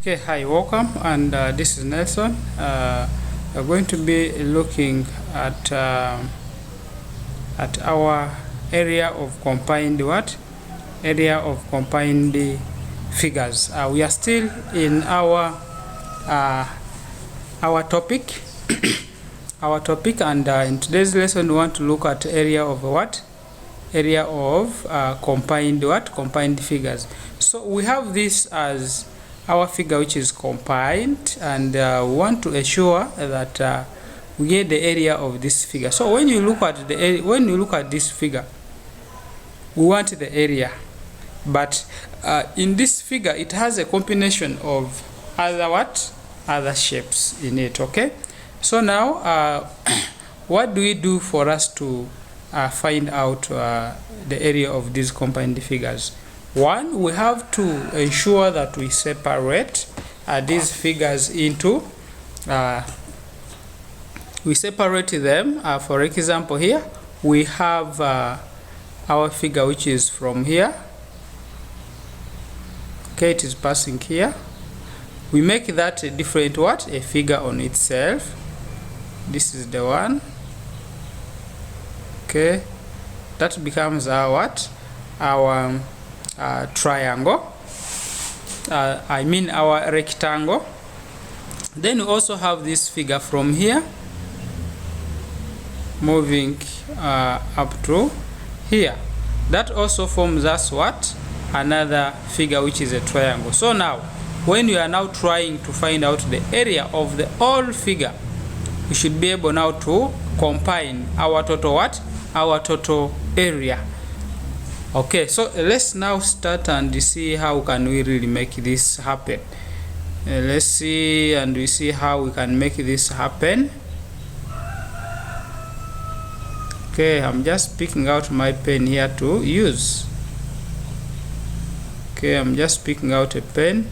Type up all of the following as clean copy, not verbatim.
Okay, hi, welcome, and this is Nelson. We're going to be looking at our area of combined figures. We are still in our topic, and in today's lesson we want to look at area of combined figures. So we have this as our figure which is combined, and we want to ensure that we get the area of this figure. So when you look at this figure, we want the area, but in this figure it has a combination of other shapes in it. Okay, so now what do we do for us to find out the area of these combined figures? One, we have to ensure that we separate these figures into, for example, here we have our figure which is from here. Okay, it is passing here. We make that a different a figure on itself. This is the one. Okay, that becomes our triangle, our rectangle. Then we also have this figure from here moving up to here. That also forms us another figure which is a triangle. So now when you are now trying to find out the area of the whole figure, we should be able now to combine our total area. Okay, so let's now start and see how can we really make this happen. Let's see, and we see how we can make this happen. Okay, I'm just picking out my pen here to use. Okay, I'm just picking out a pen.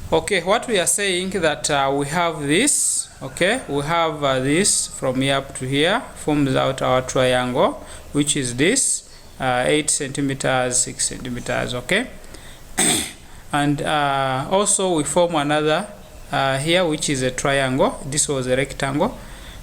Okay, what we are saying that we have this. Okay, we have this from here up to here, forms out our triangle, which is this 8 centimeters, 6 centimeters. Okay, and also we form another here, which is a triangle. This was a rectangle.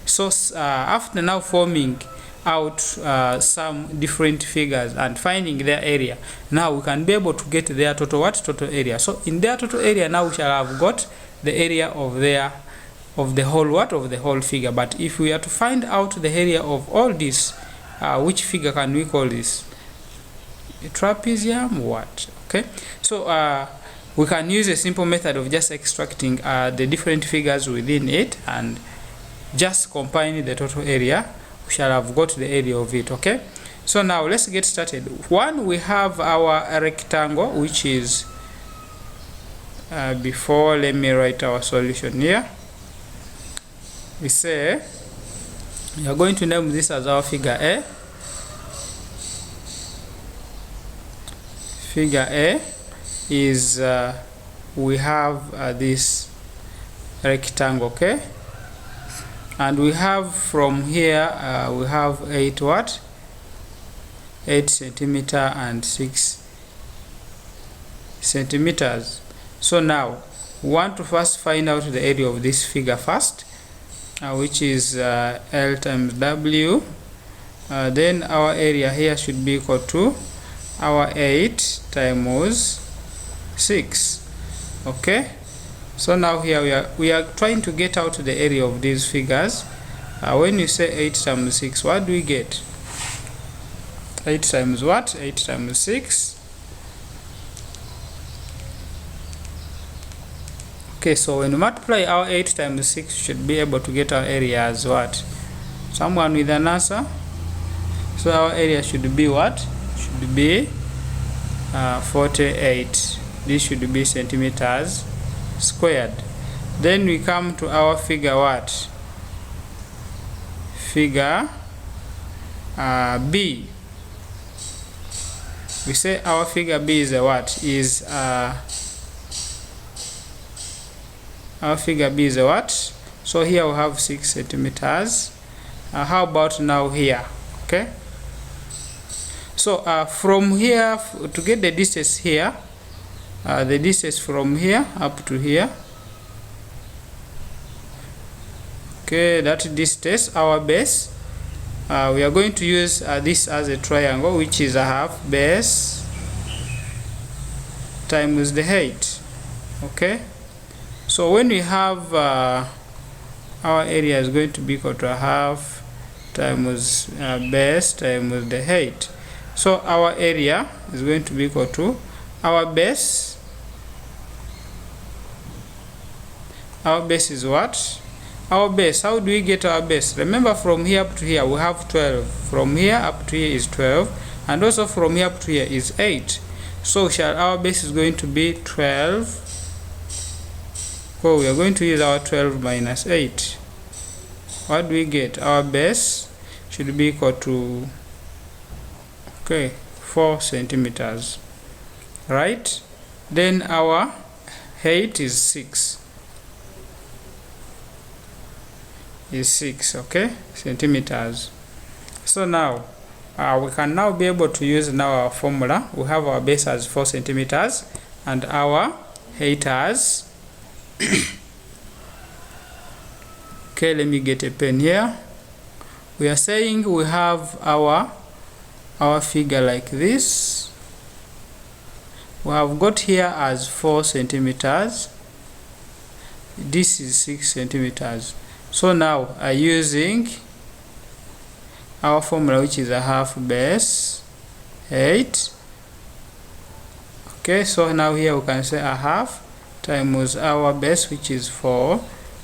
So after now forming out some different figures and finding their area, now we can be able to get their total area. So in their total area, now we shall have got the area of the whole figure. But if we are to find out the area of all this, which figure can we call this? A trapezium? Okay, so we can use a simple method of just extracting the different figures within it and just combine the total area. We shall have got the area of it. Okay, so now let's get started. One, we have our rectangle, which is before, let me write our solution here. We say we are going to name this as our figure A. Figure A is we have this rectangle. Okay, and we have from here we have 8 centimeter and 6 centimeters. So now we want to first find out the area of this figure first, which is L times W. Then our area here should be equal to our 8 times 6. Okay, so now here we are trying to get out the area of these figures. When you say 8 times 6, what do we get? 8 times 8 times 6. Okay, so when we multiply our 8 times 6, we should be able to get our area as Someone with an answer? So our area should be should be 48. This should be centimeters squared. Then we come to our figure Figure B. We say our figure B is our figure B is So here we have 6 centimeters. How about now here? Okay, so from here to get the distance here, the distance from here up to here. Okay, that distance, our base, we are going to use this as a triangle, which is a half base times the height. Okay, so when we have our area is going to be equal to a half times base times the height. So our area is going to be equal to our base. Our base is what? Our base, how do we get our base? Remember, from here up to here we have 12. From here up to here is 12, and also from here up to here is 8. So our base is going to be 12. So we are going to use our 12 minus 8. What do we get? Our base should be equal to 4 centimeters, right? Then our height is 6. Centimeters. So now we can now be able to use now our formula. We have our base as 4 centimeters and our height as okay, let me get a pen here. We are saying we have our figure like this. We have got here as 4 centimeters. This is 6 centimeters. So now using our formula, which is a half base height. Okay, so now here we can say a half times our base, which is 4,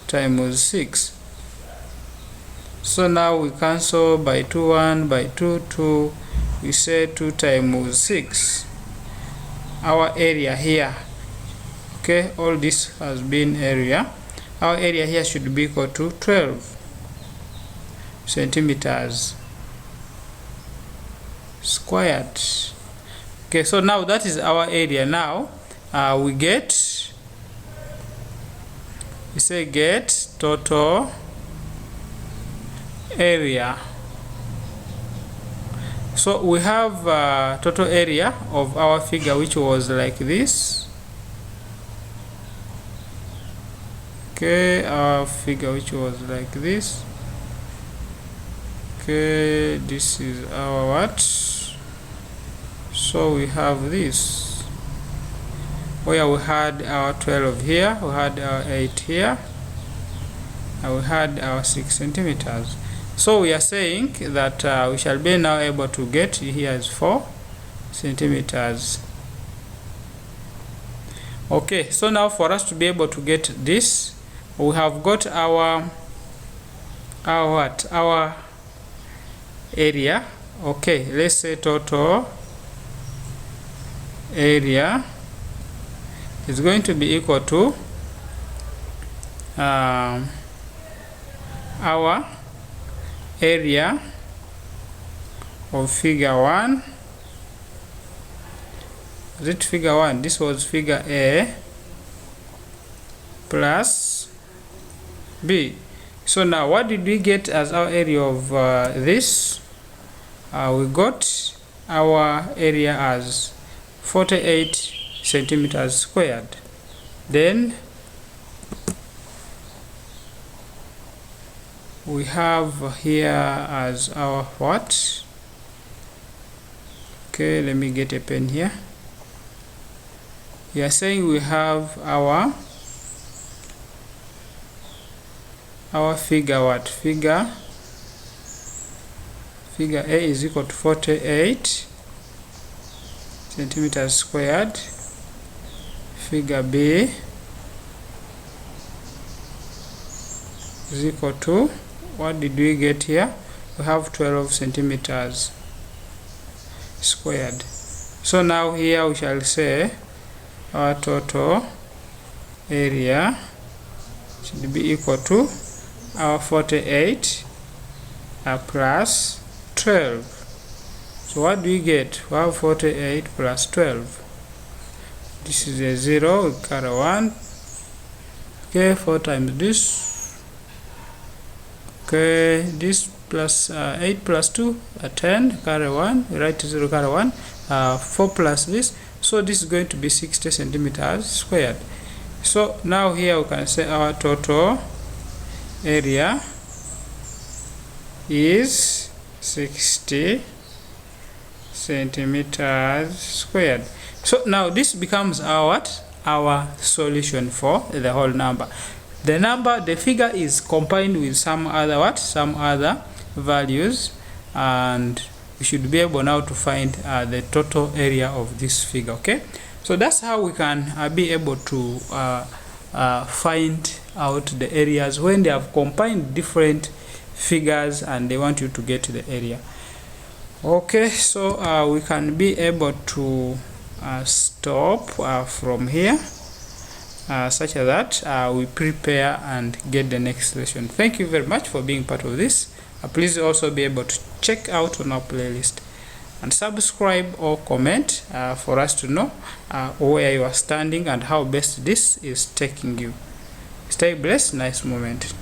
times 6. So now we cancel by 2, 1, by 2, 2. We say 2 times 6. Our area here, okay, all this has been area. Our area here should be equal to 12 centimeters squared. Okay, so now that is our area. Now we say get total area. So we have total area of our figure, which was like this. Okay, our figure which was like this. Okay, this is our what? So we have this, where we had our 12 here, we had our 8 here, and we had our 6 centimeters. So we are saying that we shall be now able to get here is 4 centimeters. Okay, so now for us to be able to get this, we have got our area. Okay, let's say total area is going to be equal to our area of figure 1. Is it figure 1? This was figure A plus B. So now what did we get as our area of this? We got our area as 48 centimeters squared. Then we have here as our what? Okay, let me get a pen here. We are saying we have our figure what? Figure A is equal to 48 centimeters squared. Figure B is equal to, what did we get here? We have 12 centimeters squared. So now here we shall say our total area should be equal to our 48 plus 12. So what do we get? We have 48 plus 12. This is a 0, we carry 1. Okay, 4 times this. Okay, this plus 8 plus 2, 10, carry 1. We write 0, carry 1. 4 plus this. so this is going to be 60 centimeters squared. So now here we can say our total area is 60 centimeters squared. So now this becomes our solution for the whole number. The figure is combined with some other values, and we should be able now to find the total area of this figure. Okay, so that's how we can be able to find out the areas when they have combined different figures and they want you to get to the area. Okay, so we can be able to stop from here, such that we prepare and get the next lesson. Thank you very much for being part of this. Please also be able to check out on our playlist and subscribe or comment for us to know where you are standing and how best this is taking you. Stay blessed. Nice moment.